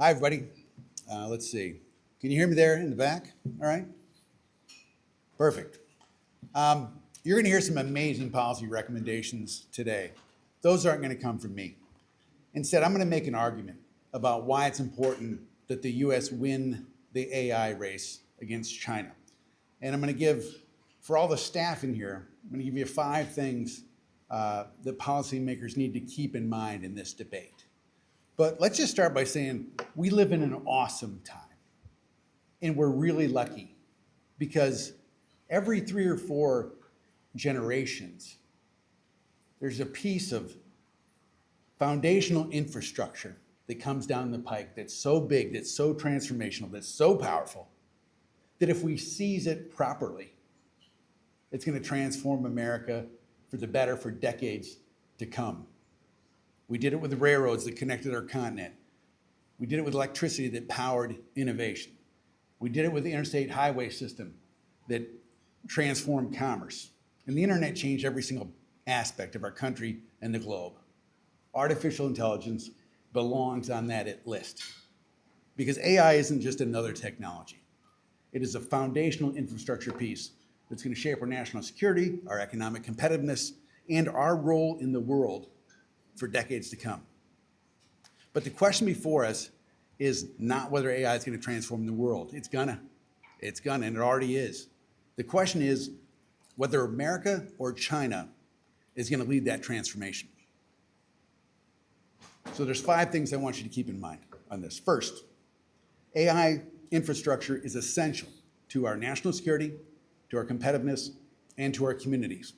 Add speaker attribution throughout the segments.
Speaker 1: Hi, everybody. Let's see. Can you hear me there in the back? All right. Perfect. You're going to hear some amazing policy recommendations today. Those aren't going to come from me. Instead, I'm going to make an argument about why it's important that the U.S. win the AI race against China. And I'm going to give, for all the staff in here, I'm going to give you 5 things that policymakers need to keep in mind in this debate. But let's just start by saying we live in an awesome time. And we're really lucky because every 3 or 4 generations, there's a piece of foundational infrastructure that comes down the pike that's so big, that's so transformational, that's so powerful, that if we seize it properly, it's going to transform America for the better for decades to come. We did it with the railroads that connected our continent. We did it with electricity that powered innovation. We did it with the interstate highway system that transformed commerce. And the internet changed every single aspect of our country and the globe. Artificial intelligence belongs on that list because AI isn't just another technology. It is a foundational infrastructure piece that's going to shape our national security, our economic competitiveness, and our role in the world for decades to come. But the question before us is not whether AI is going to transform the world. It's gonna, and it already is. The question is whether America or China is going to lead that transformation. So there's 5 things I want you to keep in mind on this. First, AI infrastructure is essential to our national security, to our competitiveness, and to our communities.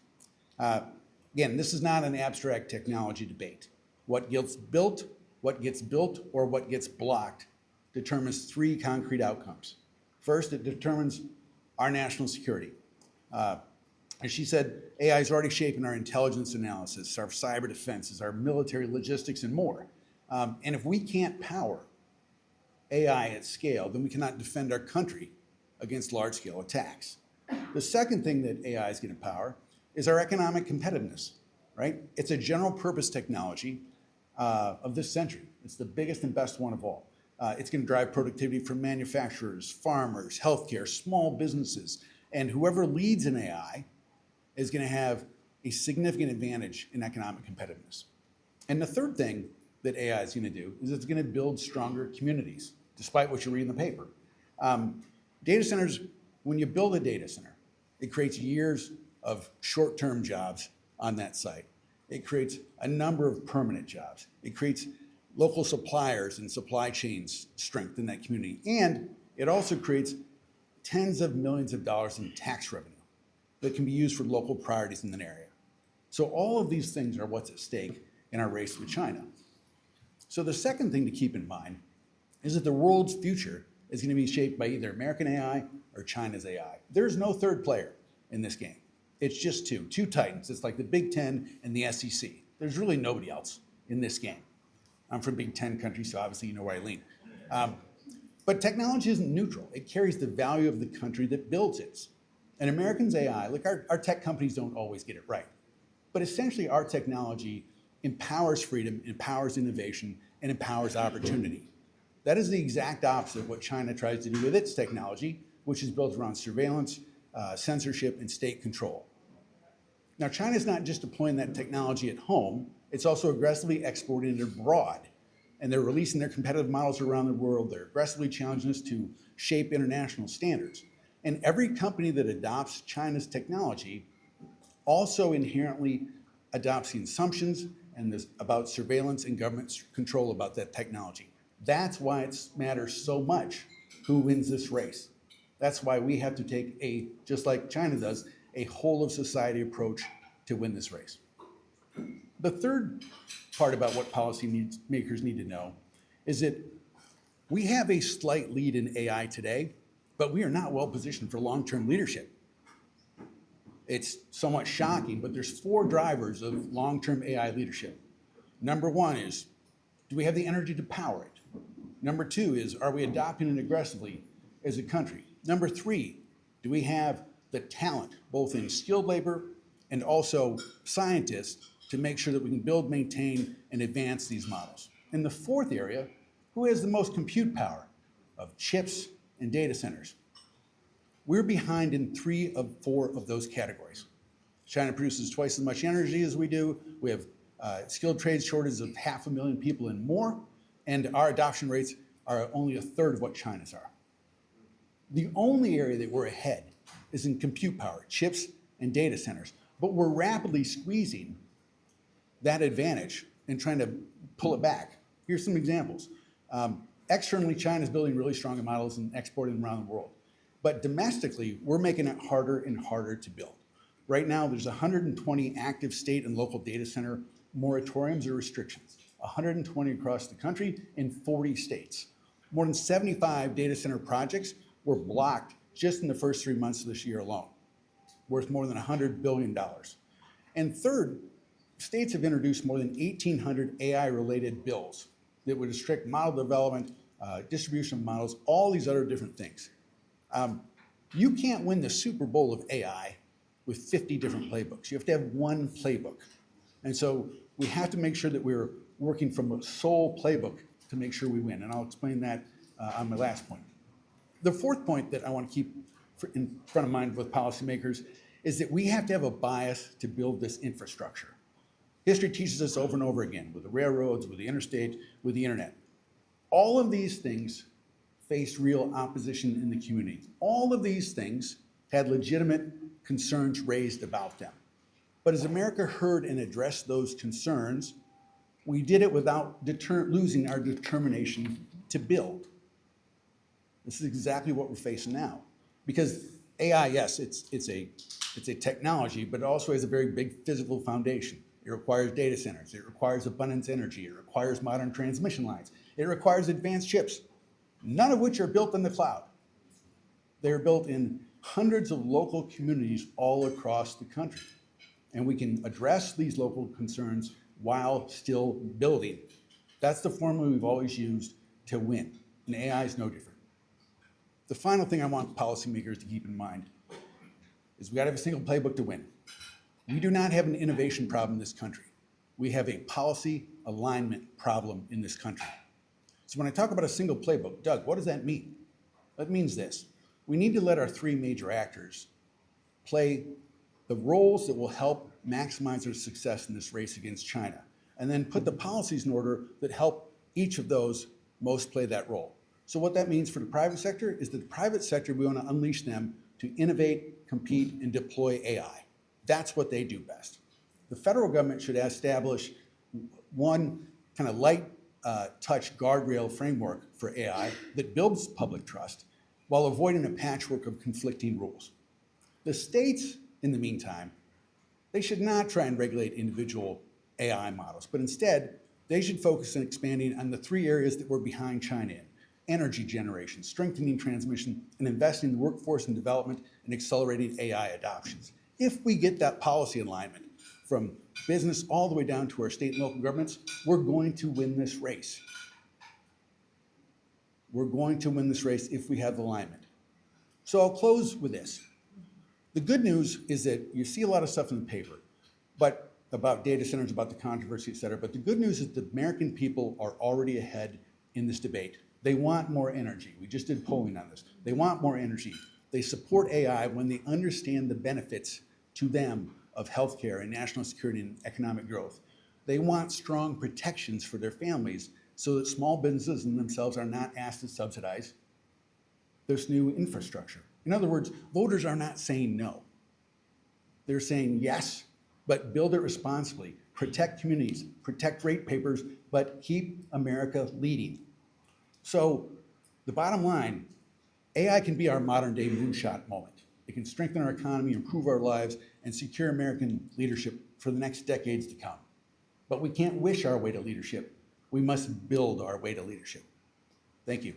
Speaker 1: Again, this is not an abstract technology debate. What gets built, or what gets blocked determines 3 concrete outcomes. First, it determines our national security. As she said, AI is already shaping our intelligence analysis, our cyber defenses, our military logistics, and more. And if we can't power AI at scale, then we cannot defend our country against large-scale attacks. The second thing that AI is going to power is our economic competitiveness, right? It's a general purpose technology of this century. It's the biggest and best one of all. It's going to drive productivity from manufacturers, farmers, healthcare, small businesses, and whoever leads in AI is going to have a significant advantage in economic competitiveness. And the third thing that AI is going to do is it's going to build stronger communities, despite what you read in the paper. Data centers, when you build a data center, it creates years of short-term jobs on that site. It creates a number of permanent jobs. It creates local suppliers and supply chains strength in that community. And it also creates tens of millions of dollars in tax revenue that can be used for local priorities in an area. So all of these things are what's at stake in our race with China. So the second thing to keep in mind is that the world's future is going to be shaped by either American AI or China's AI. There's no third player in this game. It's just two titans. It's like the Big Ten and the SEC. There's really nobody else in this game. I'm from Big Ten country, so obviously you know where I lean. But technology isn't neutral. It carries the value of the country that builds it. And Americans' AI, like our tech companies don't always get it right. But essentially our technology empowers freedom, empowers innovation, and empowers opportunity. That is the exact opposite of what China tries to do with its technology, which is built around surveillance, censorship, and state control. Now, China's not just deploying that technology at home, it's also aggressively exporting it abroad. And they're releasing their competitive models around the world. They're aggressively challenging us to shape international standards. And every company that adopts China's technology also inherently adopts the assumptions and about surveillance and government control about that technology. That's why it matters so much who wins this race. That's why we have to take just like China does, a whole of society approach to win this race. The third part about what policymakers need to know is that we have a slight lead in AI today, but we are not well positioned for long-term leadership. It's somewhat shocking, but there's 4 drivers of long-term AI leadership. Number 1 is, do we have the energy to power it? Number 2 is, are we adopting it aggressively as a country? Number 3, do we have the talent, both in skilled labor and also scientists, to make sure that we can build, maintain, and advance these models? And the fourth area Who has the most compute power of chips and data centers? We're behind in 3 of 4 of those categories. China produces twice as much energy as we do. We have skilled trade shortages of 500,000 people and more, and our adoption rates are only a third of what China's are. The only area that we're ahead is in compute power, chips and data centers, but we're rapidly squeezing that advantage and trying to pull it back. Here's some examples. Externally, China's building really strong models and exporting them around the world. But domestically, we're making it harder and harder to build. Right now, there's 120 active state and local data center moratoriums or restrictions, 120 across the country in 40 states. More than 75 data center projects were blocked just in the first 3 months of this year alone, worth more than $100 billion. And third, states have introduced more than 1,800 AI-related bills that would restrict model development, distribution of models, all these other different things. You can't win the Super Bowl of AI with 50 different playbooks. You have to have one playbook. And so we have to make sure that we're working from a sole playbook to make sure we win. And I'll explain that on my last point. The fourth point that I want to keep in front of mind with policymakers is that we have to have a bias to build this infrastructure. History teaches us over and over again with the railroads, with the interstate, with the internet. All of these things faced real opposition in the community. All of these things had legitimate concerns raised about them. But as America heard and addressed those concerns, we did it without losing our determination to build. This is exactly what we're facing now. Because AI, yes, it's a technology, but it also has a very big physical foundation. It requires data centers. It requires abundant energy. It requires modern transmission lines. It requires advanced chips, none of which are built in the cloud. They're built in hundreds of local communities all across the country. And we can address these local concerns while still building. That's the formula we've always used to win, and AI is no different. The final thing I want policymakers to keep in mind is we gotta have a single playbook to win. We do not have an innovation problem in this country. We have a policy alignment problem in this country. So when I talk about a single playbook, Doug, what does that mean? That means this. We need to let our 3 major actors play the roles that will help maximize their success in this race against China, and then put the policies in order that help each of those most play that role. So what that means for the private sector is that the private sector, we want to unleash them to innovate, compete, and deploy AI. That's what they do best. The federal government should establish one kind of light touch guardrail framework for AI that builds public trust while avoiding a patchwork of conflicting rules. The states, in the meantime, they should not try and regulate individual AI models, but instead, they should focus on expanding on the 3 areas that we're behind China in: energy generation, strengthening transmission, and investing in the workforce and development and accelerating AI adoptions. If we get that policy alignment from business all the way down to our state and local governments, we're going to win this race. We're going to win this race if we have alignment. So I'll close with this. The good news is that you see a lot of stuff in the paper, but about data centers, about the controversy, et cetera. But the good news is the American people are already ahead in this debate. They want more energy. We just did polling on this. They want more energy. They support AI when they understand the benefits to them of healthcare and national security and economic growth. They want strong protections for their families so that small businesses and themselves are not asked to subsidize this new infrastructure. In other words, voters are not saying no. They're saying yes, but build it responsibly, protect communities, protect ratepayers, but keep America leading. So the bottom line, AI can be our modern day moonshot moment. It can strengthen our economy, improve our lives, and secure American leadership for the next decades to come. But we can't wish our way to leadership. We must build our way to leadership. Thank you.